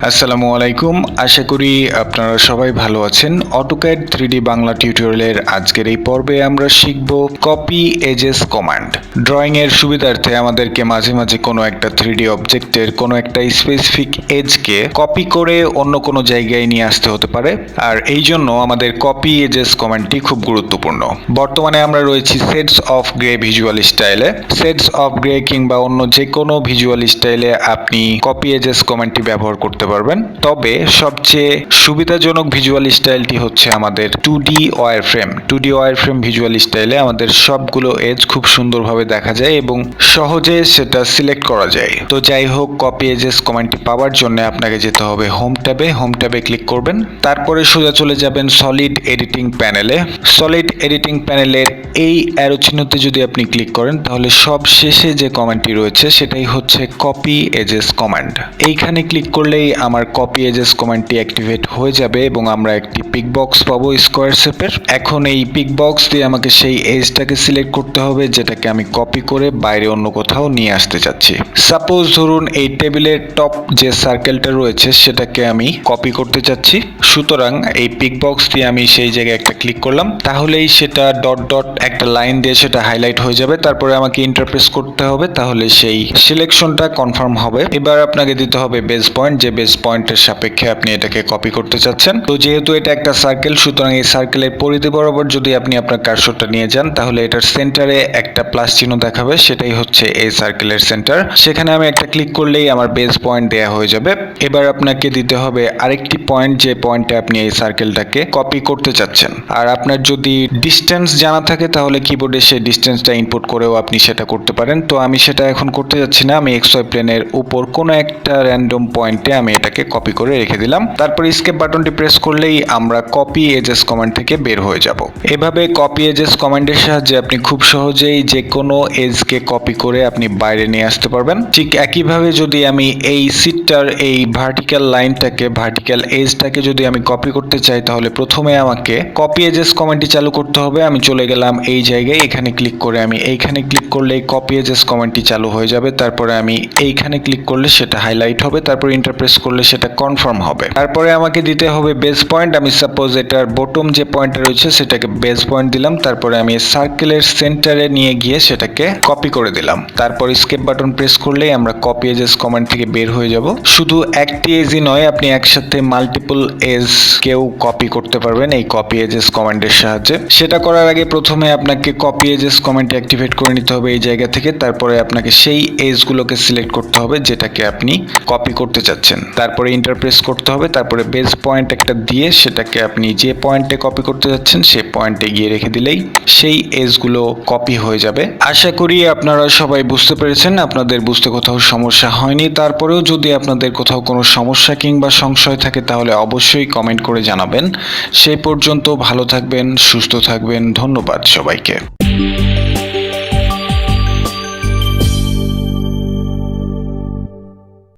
আসসালামু আলাইকুম। আশা করি আপনারা সবাই ভালো আছেন। অটোক্যাড 3D বাংলা টিউটোরিয়ালের আজকের এই পর্বে আমরা শিখব কপি এজেস কমান্ড। ড্রয়িং এর সুবিধার্থে আমাদেরকে মাঝে মাঝে কোনো একটা 3D অবজেক্টের কোনো একটা স্পেসিফিক এজকে কপি করে অন্য কোনো জায়গায় নিয়ে আসতে হতে পারে, আর এই জন্য আমাদের কপি এজেস কমান্ডটি খুব গুরুত্বপূর্ণ। বর্তমানে আমরা রয়েছি সেটস অফ গ্রে ভিজুয়াল স্টাইলে। সেটস অফ গ্রে কিংবা অন্য যে কোনো ভিজুয়াল স্টাইলে আপনি কপি এজেস কমান্ডটি ব্যবহার করতে পারবেন। তবে সবচেয়ে সুবিধাজনক ভিজুয়াল স্টাইলটি হচ্ছে আমাদের 2D wireframe. 2D wireframe visual স্টাইলে আমাদের সবগুলো এজ খুব সুন্দরভাবে দেখা যায় এবং সহজে সেটা সিলেক্ট করা যায়। তো যাই হোক, কপি এজেস কমান্ডটি পাওয়ার জন্য আপনাকে যেতে হবে হোম ট্যাবে ক্লিক করবেন। তারপরে সোজা চলে যাবেন সলিড এডিটিং প্যানেলে। সলিড এডিটিং প্যানেলের এই অ্যারো চিহ্নতে যদি আপনি ক্লিক করেন তাহলে সব শেষে যে কমান্ডটি রয়েছে সেটাই হচ্ছে কপি এজেস কমান্ড। এইখানে ক্লিক করলেই আমার কপি এজেস কমান্ডটি অ্যাক্টিভেট হয়ে যাবে এবং আমরা একটি পিক বক্স পাবো স্কোয়ার শেপের। এখন এই পিক বক্স দিয়ে আমাকে সেই এজটাকে সিলেক্ট করতে হবে যেটাকে আমি কপি করে বাইরে অন্য কোথাও নিয়ে আসতে চাচ্ছি। সাপোজ ধরুন এই টেবিলের টপ যে সার্কেলটা রয়েছে সেটাকে আমি কপি করতে চাচ্ছি। সুতরাং এই পিক বক্স দিয়ে আমি সেই জায়গায় একটা ক্লিক করলাম, তাহলেই সেটা ডট ডট একটা লাইন দিয়ে সেটা হাইলাইট হয়ে যাবে। তারপরে আমাকে ইন্টারপ্রেস করতে হবে, তাহলে সেই সিলেকশনটা কনফার্ম হবে। এবার আপনাকে দিতে হবে বেস পয়েন্ট, যে বেস পয়েন্টের সাপেক্ষে আপনি এটাকে কপি করতে চাচ্ছেন। তো যেহেতু এটা একটা সার্কেল, সুতরাং এই সার্কেলের পরিধি বরাবর যদি আপনি আপনার কার্সরটা নিয়ে যান তাহলে এটার সেন্টারে একটা প্লাস চিহ্ন দেখাবে, সেটাই হচ্ছে এই সার্কেলের সেন্টার। সেখানে আমি একটা ক্লিক করলেই আমার বেস পয়েন্ট দেয়া হয়ে যাবে। এবার আপনাকে দিতে হবে আরেকটি পয়েন্ট, যে পয়েন্টে আপনি এই সার্কেলটাকে কপি করতে চাচ্ছেন। আর আপনার যদি ডিস্টেন্স জানা থাকে তাহলে কিবোর্ডে সেই ডিস্টেন্সটা ইনপুট করেও আপনি সেটা করতে পারেন। তো আমি সেটা এখন করতে যাচ্ছি না, আমি XY প্লেনের উপর কোনো একটা র্যান্ডম পয়েন্টে আমি এটাকে কপি করে রেখে দিলাম। তারপর এস্কেপ বাটনটি প্রেস করলেই আমরা কপি এজেস কমান্ড থেকে বের হয়ে যাব। এভাবে কপি এজেস কমান্ডের সাহায্যে আপনি খুব সহজেই যে কোনো এজকে কপি করে আপনি বাইরে নিয়ে আসতে পারবেন। ঠিক একইভাবে যদি আমি এই সিটটার এই ভার্টিক্যাল লাইনটাকে, ভার্টিক্যাল এজটাকে যদি আমি কপি করতে চাই তাহলে প্রথমে আমাকে কপি এজেস কমান্ডটি চালু করতে হবে। আমি চলে গেলাম এই জায়গায়, এখানে ক্লিক করে আমি এইখানে ক্লিক করলে কপি এজেস কমান্ডটি চালু হয়ে যাবে। তারপরে আমি এইখানে ক্লিক করলে সেটা হাইলাইট হবে, তারপর ইন্টারপ্রেস করলে সেটা কনফার্ম হবে। তারপরে আমাকে দিতে হবে বেস পয়েন্ট। আমি সাপোজ এটার বটম যে পয়েন্টটা রয়েছে সেটাকে বেস পয়েন্ট দিলাম। তারপরে আমি সার্কেলের সেন্টারে নিয়ে গিয়ে সেটাকে কপি করে দিলাম। তারপর এস্কেপ বাটন প্রেস করলেই আমরা কপি এজেস কমান্ড থেকে বের হয়ে যাব। শুধু একটি এজই নয়, আপনি একসাথে মাল্টিপল এজ কেউ কপি করতে পারবেন এই কপি এজেস কমান্ডের সাহায্যে। সেটা করার আগে প্রথমে আপনাকে কপি এজেস কমান্ডটি অ্যাক্টিভেট করে নিতে হবে এই জায়গা থেকে। তারপরে আপনাকে সেই এজগুলোকে সিলেক্ট করতে হবে যেটাকে আপনি কপি করতে চাচ্ছেন। তারপরে ইন্টারপ্রেস করতে হবে, তারপরে বেস পয়েন্ট একটা দিয়ে সেটাকে আপনি যে পয়েন্টে কপি করতে যাচ্ছেন সেই পয়েন্টে গিয়ে রেখে দিলেই সেই এজগুলো কপি হয়ে যাবে। আশা করি আপনারা সবাই বুঝতে পেরেছেন। আপনাদের বুঝতে কোথাও সমস্যা হয়নি। তারপরেও যদি আপনাদের কোথাও কোনো সমস্যা কিংবা সংশয় থাকে তাহলে অবশ্যই কমেন্ট করে জানাবেন। সেই পর্যন্ত ভালো থাকবেন, সুস্থ থাকবেন। ধন্যবাদ সবাইকে।